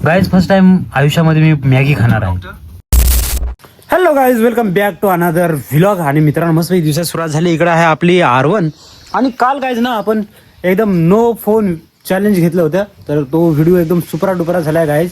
Guys first time आयुष्यामध्ये मी Maggi खाणार आहे. Hello guys, welcome back to another vlog. आणि मित्रांनो, मस्त दिवसात सुरुवात झाली. इकडे आहे आपली R1. आणि काल गाईज ना आपण एकदम नो फोन चॅलेंज घेतलं होतं, तर तो व्हिडिओ एकदम सुपरा डुपरा झाला आहे गाईज.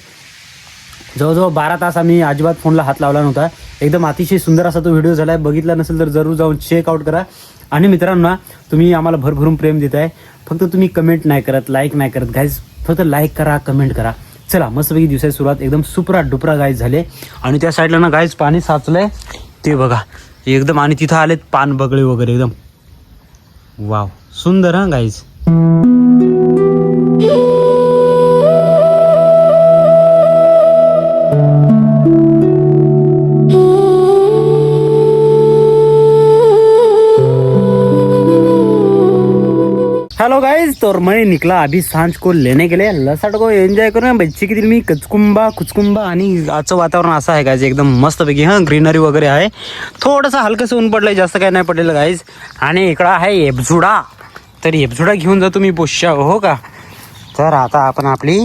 जवळजवळ 12 तास आम्ही अजिबात फोनला हात लावला नव्हता. एकदम अतिशय सुंदर असा तो व्हिडिओ झाला आहे. बघितला नसेल तर जरूर जाऊन चेकआउट करा. आणि मित्रांनो, तुम्ही आम्हाला भरभरून प्रेम देताय. फक्त तुम्ही कमेंट नाही करत, लाईक नाही करत गाईज. फक्त लाईक करा, कमेंट करा. चला, मस्तपैकी दिवसाची सुरुवात एकदम सुपरा डुपरा गाईज झाले. आणि त्या साईडला ना गाईज पाणी साचलंय, ते बघा एकदम. आणि तिथं आलेत पान बगळे वगैरे एकदम. वाव, सुंदर हा गाईज. हेलो गाइज, तो मैं निकला अभी सांझ को लेने के लिए. लसाड को एन्जॉय करून बच्ची की दिल मी कुचकुंबा. आणि आजचं वातावरण असं आहे गाईज, एकदम मस्तपैकी. हां, ग्रीनरी वगैरे आहे. थोडंसं हलकंसं ऊन पडलंय, जास्त काय नाही पडलेलं गाईज. आणि इकडं आहे एबझुडा. तर एबझुडा घेऊन जा तुम्ही पोषा, हो का. तर आता आपण आपली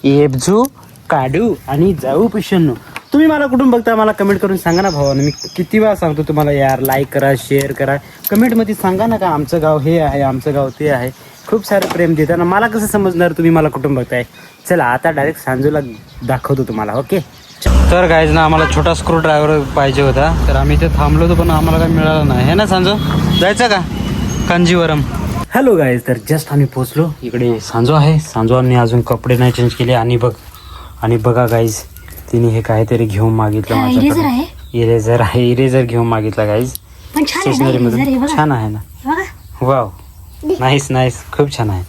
एबझू काढू आणि जाऊ पिशन्नू. तुम्ही मला कुठून बघता मला कमेंट करून सांगा ना भावानं. मी किती वेळा सांगतो तुम्हाला यार, लाईक करा, शेअर करा, कमेंटमध्ये सांगा ना का आमचं गाव हे आहे, आमचं गाव ते आहे. खूप सारं प्रेम देताना मला कसं समजणार तुम्ही मला कुठून बघताय. चला आता डायरेक्ट सांजूला दाखवतो तुम्हाला. ओके. तर गाईज ना, आम्हाला छोटा स्क्रू ड्रायव्हर पाहिजे होता, तर आम्ही इथे थांबलो होतो पण आम्हाला काही मिळालं नाही. हे ना सांजो, जायचं का कांजीवरम. हॅलो गाईज, तर जस्ट आम्ही पोहोचलो. इकडे सांजो आहे. सांजोने अजून कपडे नाही चेंज केले. आणि बघा गाईज, तिने हे काहीतरी घेऊन मागितलं माझ्याकडे. इरेझर आहे. इरेझर घेऊन मागितला गाईज. स्टेशनरी मधून. छान आहे ना. वाव, नाईस नाईस, खूप छान आहे.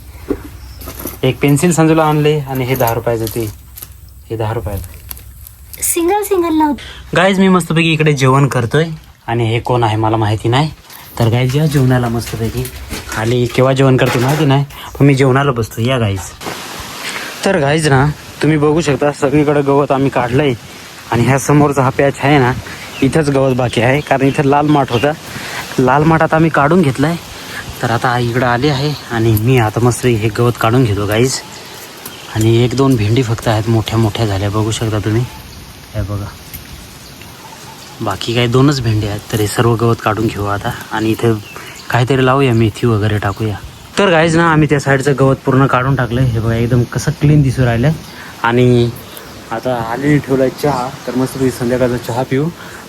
एक पेन्सिल संजूला आणले. आणि हे 10 रुपयाचं. हे 10 रुपयाचं सिंगल लावतो. गाईज मी मस्तपैकी इकडे जेवण करतोय. आणि हे कोण आहे मला माहिती नाही. तर गाईज या जेवणाला मस्तपैकी. खाली केव्हा जेवण करते माहिती नाही, पण मी जेवणाला बसतो. या गाईज. तर गाईज ना, तुम्ही बघू शकता सगळीकडे गवत आम्ही काढलंय. आणि ह्या समोरचा हा पॅच आहे ना, इथंच गवत बाकी आहे, कारण इथं लाल माठ होता. लाल माठ आता आम्ही काढून घेतलाय. तर आता इकडं आले आहे. आणि मी आता मस्त हे गवत काढून घेतो गाईज. आणि 1-2 भेंडी फक्त आहेत, मोठ्या झाल्या, बघू शकता तुम्ही. हे बघा, बाकी काही 2च भेंडी आहेत. तर हे सर्व गवत काढून घेऊ आता. आणि इथं काहीतरी लावूया, मेथी वगैरे टाकूया. तर गाईज ना, आम्ही त्या साईडचं गवत पूर्ण काढून टाकलं. हे बघा एकदम कसं क्लीन दिसू राहिलं. आणि आता आलेली ठेवलाय चहा. तर मस्त संध्याकाळचा चहा पिऊ,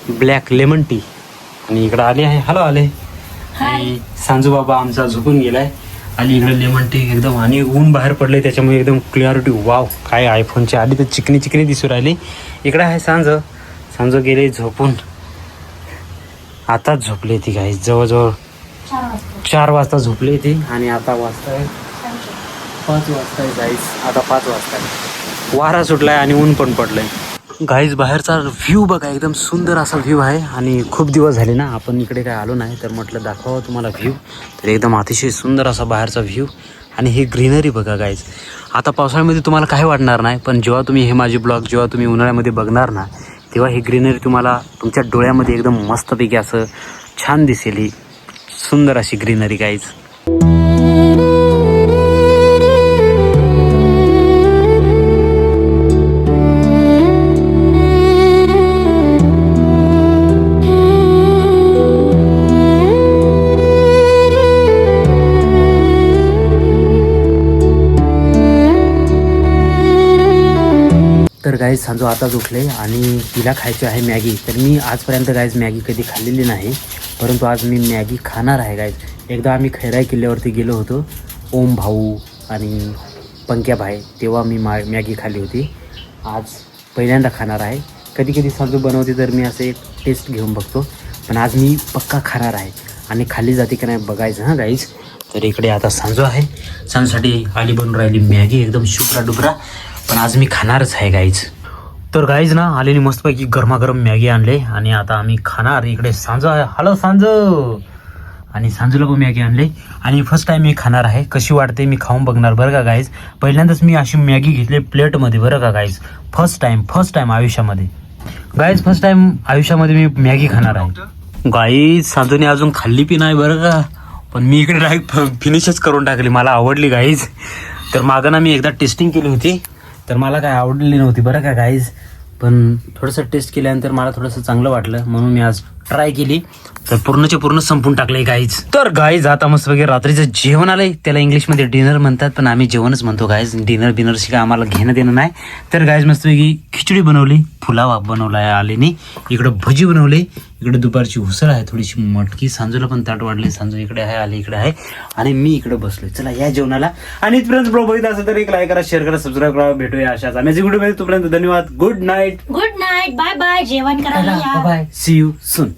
ब्लॅक लेमन टी. आणि इकडं आले आहे. हॅलो आले. आणि सांजू बाबा आमचा झोपून गेलाय. आणि इकडे लेमन टी एकदम. आणि ऊन बाहेर पडले त्याच्यामुळे एकदम क्लिअरिटी. वाव, काय आयफोनची आली तर चिकनी दिसू राहिली. इकडे आहे सांजू गेले झोपून. आताच झोपली ती गाईज, जवळजवळ 4 वाजता झोपली ती. आणि आता वाजता 5 वाजता गाईज. आता 5 वाजता वारा सुटलाय आणि ऊन पण पडलंय. गाईज बाहेरचा व्ह्यू बघा, एकदम सुंदर असा व्ह्यू आहे. आणि खूप दिवस झाले ना आपण इकडे काय आलो नाही, तर म्हटलं दाखवावं तुम्हाला व्ह्यू. तर एकदम अतिशय सुंदर असा बाहेरचा व्ह्यू. आणि ही ग्रीनरी बघा गाईज. आता पावसाळ्यामध्ये तुम्हाला काही वाटणार नाही, पण जेव्हा तुम्ही हे माझी ब्लॉग जेव्हा तुम्ही उन्हाळ्यामध्ये बघणार ना, तेव्हा ही ग्रीनरी तुम्हाला तुमच्या डोळ्यामध्ये एकदम मस्तपैकी असं छान दिसेल. ही सुंदर अशी ग्रीनरी गाईज. तर गाईज सांजू आताच उठले आणि तिला खायची आहे मॅगी. तर मी आजपर्यंत गाईज मॅगी कधी खाल्लेली नाही, परंतु आज मी मॅगी खाणार आहे गाईज. एकदा आम्ही खैराई किल्ल्यावरती गेलो होतो, ओम भाऊ आणि पंक्या भाई, तेव्हा मी मॅगी खाल्ली होती. आज पहिल्यांदा खाणार आहे. कधी सांजू बनवते तर मी असं एक टेस्ट घेऊन बघतो, पण आज मी पक्का खाणार आहे. आणि खाल्ली जाते की नाही बघायचं हां गाईज. तर इकडे आता सांजू आहे. सांजूसाठी आली बनून राहिली मॅगी एकदम शुभ्रा डुबरा, पण आज मी खाणारच आहे गाईज. तर गाईज ना, आलेली मस्तपैकी गरमागरम मॅगी आणले. आणि आता आम्ही खाणार. इकडे सांजू आहे. हॅलो सांजू. आणि सांजूला पण मॅगी आणले. आणि फर्स्ट टाईम मी खाणार आहे. कशी वाटते मी खाऊन बघणार बरं का गाईज. पहिल्यांदाच मी अशी मॅगी घेतली प्लेटमध्ये बरं का गाईज. फर्स्ट टाईम आयुष्यामध्ये गाईज. फर्स्ट टाईम आयुष्यामध्ये मी मॅगी खाणार आहे गाईज. सांजूने अजून खाल्ली पी नाही बरं का, पण मी इकडे डायरेक्ट फिनिशच करून टाकली. मला आवडली गाईज. तर मागं ना मी एकदा टेस्टिंग केली होती, तर मला काय आवडली नव्हती बरं का गाईज, पण थोडंसं टेस्ट केल्यानंतर मला थोडंसं चांगलं वाटलं म्हणून मी आज ट्राय केली. तर पूर्णच्या पूर्ण संपून टाकले गाईज. तर गाईज आता मस्त वगैरे रात्रीचं जेवण आलंय, त्याला इंग्लिशमध्ये डिनर म्हणतात पण आम्ही जेवणच म्हणतो गाईज. डिनर बिनरशी काय आम्हाला घेणं देणं नाही. तर गाईज मस्तपैकी खिचडी बनवली, पुलाव बनवला आहे आलीने, इकडं भजी बनवले, इकडे दुपारची उसळ आहे, थोडीशी मटकी, सांजूला पण ताट वाढले, सांजू इकडे आहे, आली इकडे आहे आणि मी इकडे बसलोय. चला या जेवणाला. आणि इथपर्यंत ब्लॉग बघितला असेल तर एक लाईक करा, शेअर करा, सबस्क्राईब करा. भेटूया अशाच अमेझिंग व्हिडिओमध्ये. तोपर्यंत धन्यवाद. Good night. Good night. Bye bye. जेवण करायला या. बाय. See you soon.